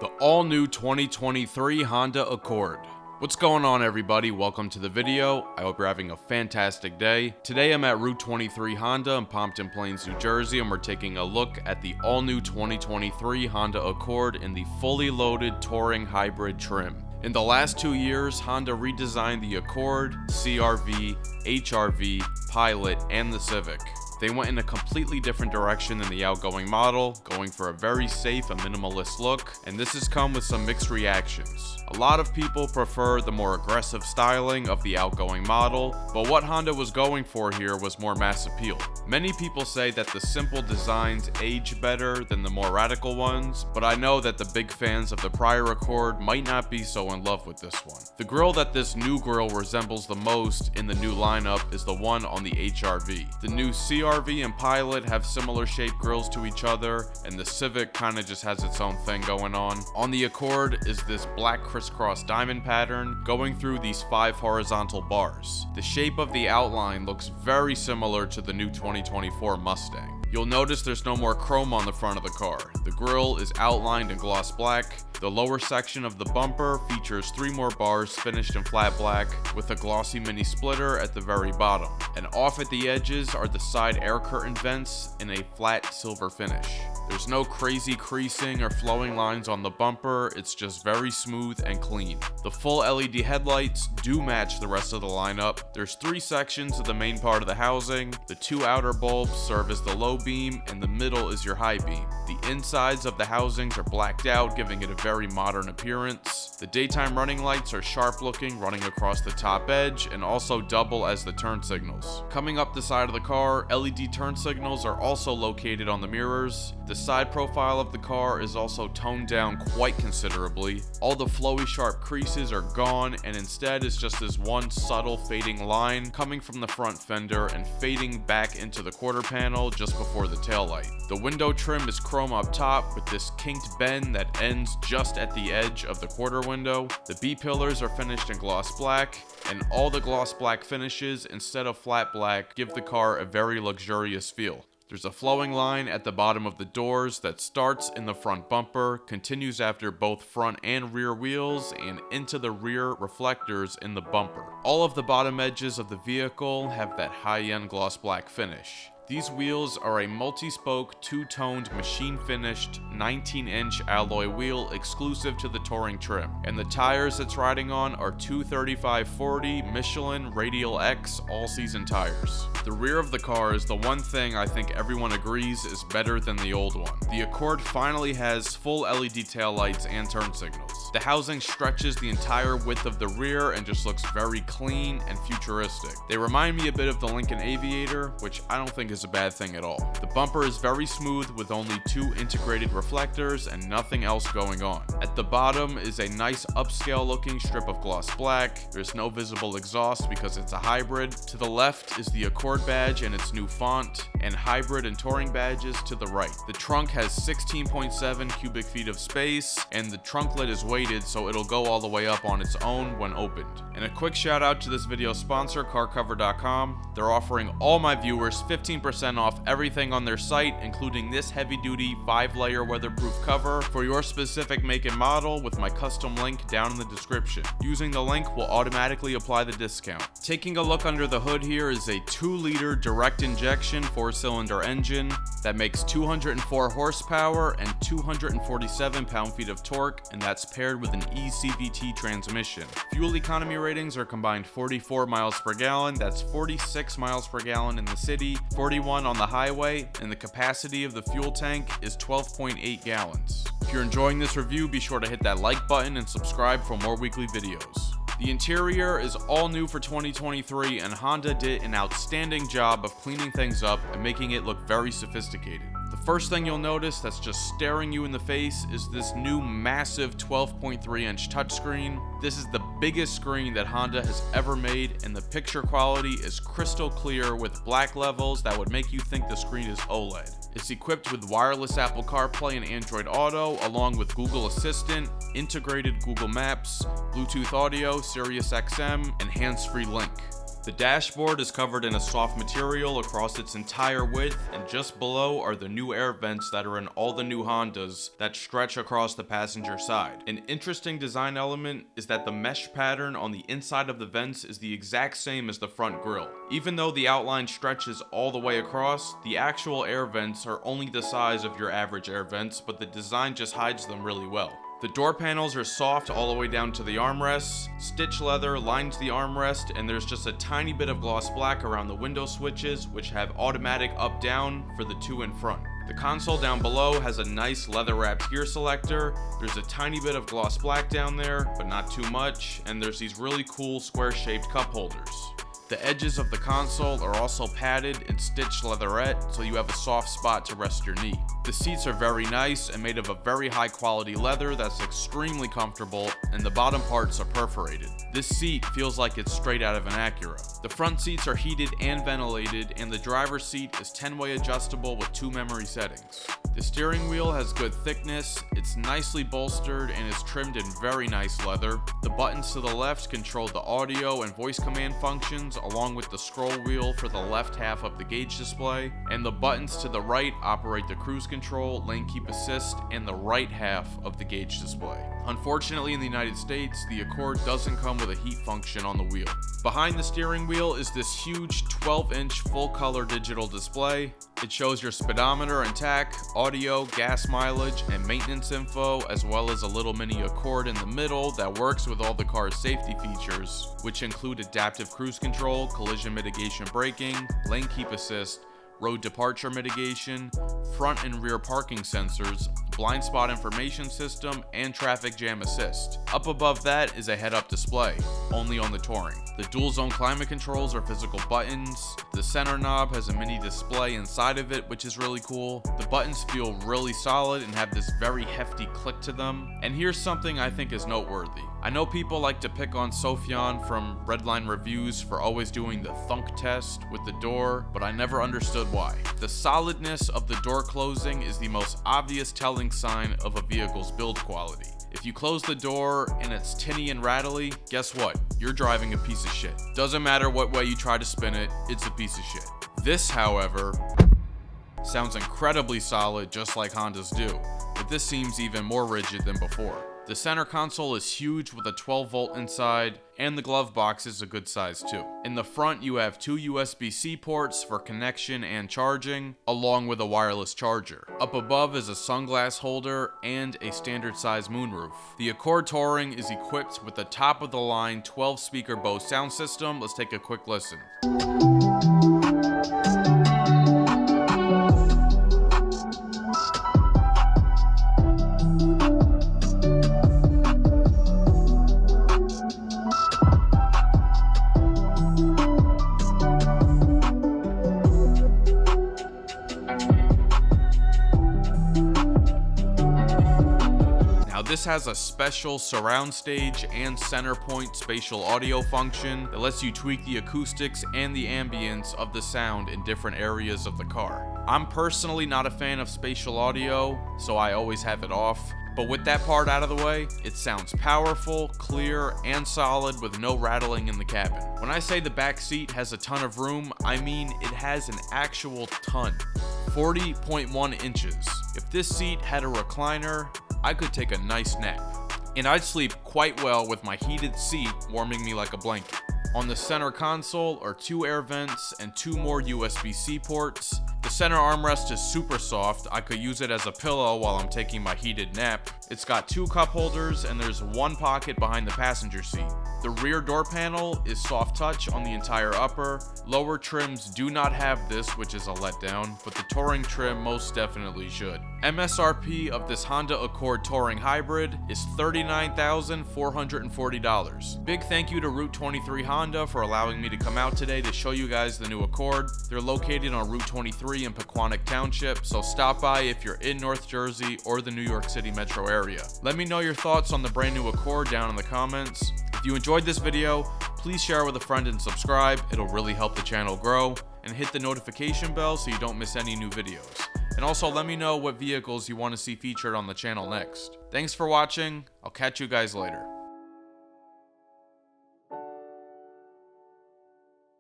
The all-new 2023 Honda Accord. What's going on, everybody? Welcome to the video. I hope you're having a fantastic day. Today I'm at Route 23 Honda in Pompton Plains, New Jersey, and we're taking a look at the all-new 2023 Honda Accord in the fully loaded touring hybrid trim. In the last 2 years, Honda redesigned the Accord, CR-V, HR-V, Pilot, and the Civic. They went in a completely different direction than the outgoing model, going for a very safe and minimalist look, and this has come with some mixed reactions. A lot of people prefer the more aggressive styling of the outgoing model, but what Honda was going for here was more mass appeal. Many people say that the simple designs age better than the more radical ones, but I know that the big fans of the prior Accord might not be so in love with this one. The grille that this new grille resembles the most in the new lineup is the one on the HR-V. The new CR-V and Pilot have similar shaped grilles to each other, and the Civic kinda just has its own thing going on. On the Accord is this black crisscross diamond pattern going through these 5 horizontal bars. The shape of the outline looks very similar to the new 2024 Mustang. You'll notice there's no more chrome on the front of the car. The grille is outlined in gloss black. The lower section of the bumper features 3 more bars finished in flat black with a glossy mini splitter at the very bottom. And off at the edges are the side air curtain vents in a flat silver finish. There's no crazy creasing or flowing lines on the bumper, it's just very smooth and clean. The full LED headlights do match the rest of the lineup. There's 3 sections of the main part of the housing. The 2 outer bulbs serve as the low beam and the middle is your high beam. The insides of the housings are blacked out, giving it a very modern appearance. The daytime running lights are sharp looking, running across the top edge and also double as the turn signals. Coming up the side of the car, LED turn signals are also located on the mirrors. The side profile of the car is also toned down quite considerably. All the flowy sharp creases are gone, and instead is just this one subtle fading line coming from the front fender and fading back into the quarter panel just before the taillight. The window trim is chrome up top with this kinked bend that ends just at the edge of the quarter window. The B-pillars are finished in gloss black, and all the gloss black finishes instead of flat black give the car a very luxurious feel. There's a flowing line at the bottom of the doors that starts in the front bumper, continues after both front and rear wheels, and into the rear reflectors in the bumper. All of the bottom edges of the vehicle have that high-end gloss black finish. These wheels are a multi-spoke, 2-toned, machine-finished, 19-inch alloy wheel exclusive to the touring trim. And the tires it's riding on are 235/40 Michelin Radial X all-season tires. The rear of the car is the one thing I think everyone agrees is better than the old one. The Accord finally has full LED taillights and turn signals. The housing stretches the entire width of the rear and just looks very clean and futuristic. They remind me a bit of the Lincoln Aviator, which I don't think is a bad thing at all. The bumper is very smooth with only 2 integrated reflectors and nothing else going on. At the bottom is a nice upscale looking strip of gloss black. There's no visible exhaust because it's a hybrid. To the left is the Accord badge and its new font, and hybrid and touring badges to the right. The trunk has 16.7 cubic feet of space, and the trunk lid is weighted so it'll go all the way up on its own when opened. And a quick shout out to this video's sponsor, CarCover.com. They're offering all my viewers 15% off everything on their site, including this heavy-duty 5-layer weatherproof cover for your specific make and model with my custom link down in the description. Using the link will automatically apply the discount. Taking a look under the hood here is a 2-liter direct injection 4-cylinder engine that makes 204 horsepower and 247 pound-feet of torque, and that's paired with an eCVT transmission. Fuel economy ratings are combined 44 miles per gallon, that's 46 miles per gallon in the city, 41 on the highway, and the capacity of the fuel tank is 12.8 gallons. If you're enjoying this review, be sure to hit that like button and subscribe for more weekly videos. The interior is all new for 2023, and Honda did an outstanding job of cleaning things up and making it look very sophisticated. The first thing you'll notice that's just staring you in the face is this new massive 12.3-inch touchscreen. This is the biggest screen that Honda has ever made, and the picture quality is crystal clear with black levels that would make you think the screen is OLED. It's equipped with wireless Apple CarPlay and Android Auto, along with Google Assistant, integrated Google Maps, Bluetooth audio, Sirius XM, and hands-free link. The dashboard is covered in a soft material across its entire width, and just below are the new air vents that are in all the new Hondas that stretch across the passenger side. An interesting design element is that the mesh pattern on the inside of the vents is the exact same as the front grille. Even though the outline stretches all the way across, the actual air vents are only the size of your average air vents, but the design just hides them really well. The door panels are soft all the way down to the armrests. Stitch leather lines the armrest, and there's just a tiny bit of gloss black around the window switches, which have automatic up-down for the two in front. The console down below has a nice leather-wrapped gear selector. There's a tiny bit of gloss black down there, but not too much, and there's these really cool square-shaped cup holders. The edges of the console are also padded in stitched leatherette, so you have a soft spot to rest your knee. The seats are very nice and made of a very high quality leather that's extremely comfortable, and the bottom parts are perforated. This seat feels like it's straight out of an Acura. The front seats are heated and ventilated, and the driver's seat is 10-way adjustable with 2 memory settings. The steering wheel has good thickness, it's nicely bolstered, and is trimmed in very nice leather. The buttons to the left control the audio and voice command functions, along with the scroll wheel for the left half of the gauge display, and the buttons to the right operate the cruise control, lane keep assist, and the right half of the gauge display. Unfortunately, in the United States, the Accord doesn't come with a heat function on the wheel. Behind the steering wheel is this huge 12-inch full-color digital display. It shows your speedometer and tach, audio, gas mileage, and maintenance info, as well as a little mini Accord in the middle that works with all the car's safety features, which include adaptive cruise control, collision mitigation braking, lane keep assist, road departure mitigation, front and rear parking sensors, blind spot information system, and traffic jam assist. Up above that is a head-up display, only on the Touring. The dual zone climate controls are physical buttons. The center knob has a mini display inside of it, which is really cool. The buttons feel really solid and have this very hefty click to them. And here's something I think is noteworthy. I know people like to pick on Sofyan from Redline Reviews for always doing the thunk test with the door, but I never understood why. The solidness of the door closing is the most obvious telling sign of a vehicle's build quality. If you close the door and it's tinny and rattly, guess what? You're driving a piece of shit. Doesn't matter what way you try to spin it, it's a piece of shit. This, however, sounds incredibly solid, just like Hondas do, but this seems even more rigid than before. The center console is huge with a 12-volt inside, and the glove box is a good size too. In the front, you have 2 USB-C ports for connection and charging, along with a wireless charger. Up above is a sunglass holder and a standard size moonroof. The Accord Touring is equipped with the top-of-the-line 12-speaker Bose sound system. Let's take a quick listen. This has a special surround stage and center point spatial audio function that lets you tweak the acoustics and the ambience of the sound in different areas of the car. I'm personally not a fan of spatial audio, so I always have it off. But with that part out of the way, it sounds powerful, clear, and solid with no rattling in the cabin. When I say the back seat has a ton of room, I mean it has an actual ton. 40.1 inches. If this seat had a recliner, I could take a nice nap. And I'd sleep quite well with my heated seat warming me like a blanket. On the center console are 2 air vents and 2 more USB-C ports. The center armrest is super soft. I could use it as a pillow while I'm taking my heated nap. It's got 2 cup holders and there's 1 pocket behind the passenger seat. The rear door panel is soft touch on the entire upper. Lower trims do not have this, which is a letdown, but the Touring trim most definitely should. MSRP of this Honda Accord Touring Hybrid is $39,440. Big thank you to Route 23 Honda for allowing me to come out today to show you guys the new Accord. They're located on Route 23 in Pequannock Township, so stop by if you're in North Jersey or the New York City metro area. Let me know your thoughts on the brand new Accord down in the comments. If you enjoyed this video, please share with a friend and subscribe. It'll really help the channel grow. And hit the notification bell so you don't miss any new videos. And also let me know what vehicles you want to see featured on the channel next. Thanks for watching. I'll catch you guys later.